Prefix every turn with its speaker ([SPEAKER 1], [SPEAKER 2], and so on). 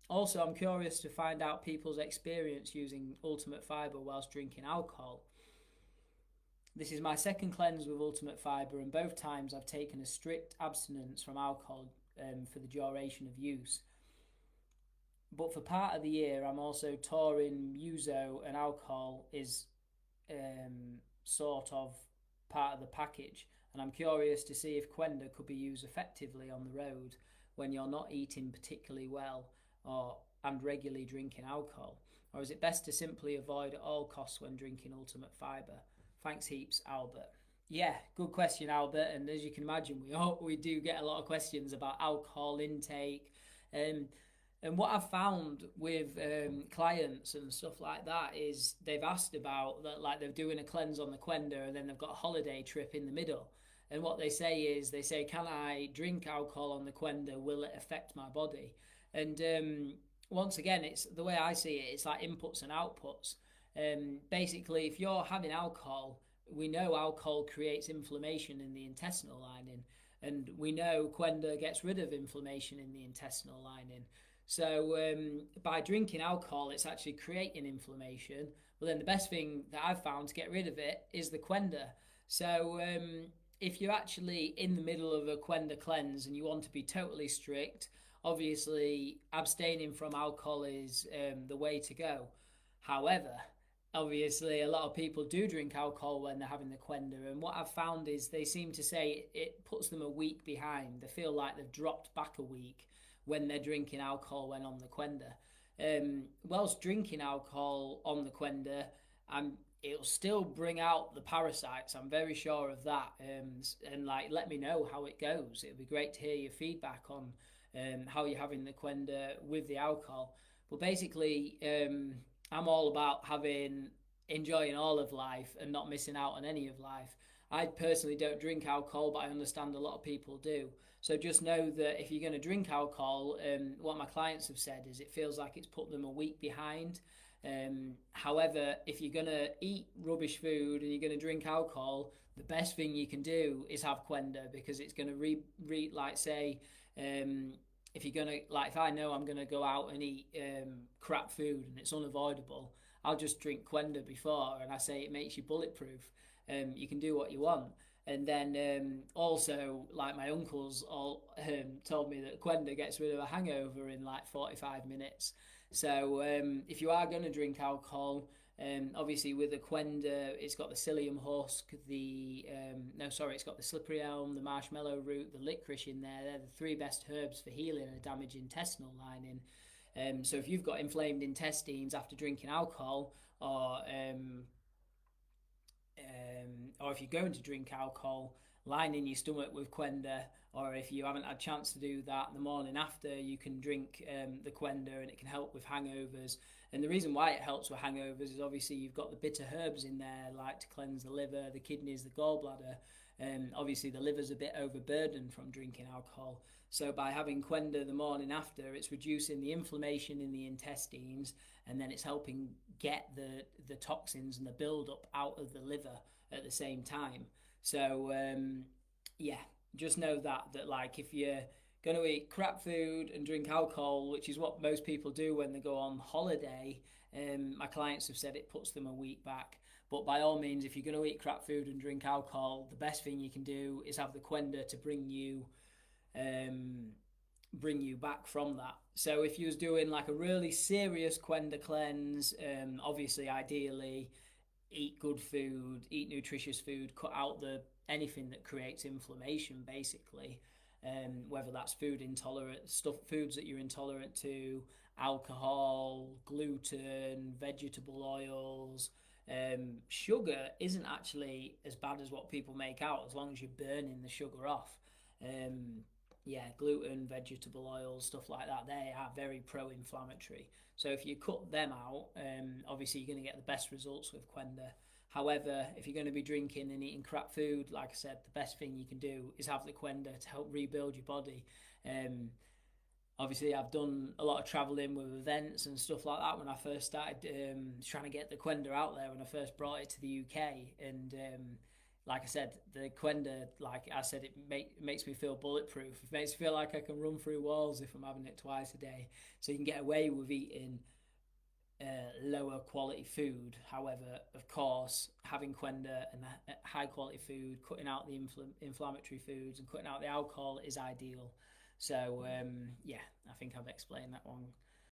[SPEAKER 1] Also, I'm curious to find out people's experience using Ultimate Fibre whilst drinking alcohol. This is my second cleanse with Ultimate Fibre, and both times I've taken a strict abstinence from alcohol for the duration of use. But for part of the year, I'm also touring muso, and alcohol is sort of part of the package. And I'm curious to see if Qenda could be used effectively on the road when you're not eating particularly well or and regularly drinking alcohol. Or is it best to simply avoid at all costs when drinking Ultimate Fibre? Thanks heaps, Albert. Yeah, good question, Albert. And as you can imagine, we do get a lot of questions about alcohol intake. Um, and what I've found with clients and stuff like that is they've asked about that, like they're doing a cleanse on the Qenda and then they've got a holiday trip in the middle. And what they say is, they say, can I drink alcohol on the Qenda? Will it affect my body? And once again, it's the way I see it. It's like inputs and outputs. Basically, if you're having alcohol, we know alcohol creates inflammation in the intestinal lining, and we know Qenda gets rid of inflammation in the intestinal lining. So by drinking alcohol, it's actually creating inflammation. But then the best thing that I've found to get rid of it is the Qenda. So if you're actually in the middle of a Qenda cleanse and you want to be totally strict, obviously abstaining from alcohol is the way to go. However, obviously a lot of people do drink alcohol when they're having the Qenda, and what I've found is they seem to say it puts them a week behind. They feel like they've dropped back a week when they're drinking alcohol when on the Qenda. Whilst drinking alcohol on the Qenda, it'll still bring out the parasites. I'm very sure of that. And like, let me know how it goes. It'd be great to hear your feedback on how you're having the Qenda with the alcohol. But basically, I'm all about enjoying all of life and not missing out on any of life. I personally don't drink alcohol, but I understand a lot of people do. So just know that if you're going to drink alcohol, what my clients have said is it feels like it's put them a week behind. However, if you're going to eat rubbish food and you're going to drink alcohol, the best thing you can do is have Qenda, because it's going to like say, if you're going to, like, if I know I'm going to go out and eat crap food and it's unavoidable, I'll just drink Qenda before, and I say it makes you bulletproof. You can do what you want. And then also, like, my uncles all told me that Qenda gets rid of a hangover in like 45 minutes. So if you are going to drink alcohol, obviously with the Qenda, it's got the psyllium husk, it's got the slippery elm, the marshmallow root, the licorice in there. They're the three best herbs for healing a damaged intestinal lining. So if you've got inflamed intestines after drinking alcohol, or if you're going to drink alcohol, lining your stomach with Qenda, or if you haven't had a chance to do that the morning after, you can drink the Qenda, and it can help with hangovers. And the reason why it helps with hangovers is obviously you've got the bitter herbs in there, like to cleanse the liver, the kidneys, the gallbladder. Obviously the liver's a bit overburdened from drinking alcohol. So by having Qenda the morning after, it's reducing the inflammation in the intestines, and then it's helping get the toxins and the build-up out of the liver at the same time. So yeah, just know that like, if you're going to eat crap food and drink alcohol, which is what most people do when they go on holiday, my clients have said it puts them a week back. But by all means, if you're going to eat crap food and drink alcohol, the best thing you can do is have the Qenda to bring you back from that. So if you was doing like a really serious Qenda cleanse, obviously ideally eat good food, eat nutritious food, cut out anything that creates inflammation, basically. Whether that's foods that you're intolerant to, alcohol, gluten, vegetable oils. Sugar isn't actually as bad as what people make out, as long as you're burning the sugar off. Yeah, gluten, vegetable oils, stuff like that, they are very pro-inflammatory. So if you cut them out, obviously you're going to get the best results with Qenda. However, if you're going to be drinking and eating crap food, like I said, the best thing you can do is have the Qenda to help rebuild your body. Obviously, I've done a lot of travelling with events and stuff like that when I first started trying to get the Qenda out there when I first brought it to the UK. And like I said, the Qenda, like I said, makes me feel bulletproof. It makes me feel like I can run through walls if I'm having it twice a day. So you can get away with eating lower quality food. However, of course, having Qenda and high quality food, cutting out the inflammatory foods and cutting out the alcohol is ideal. So yeah, I think I've explained that one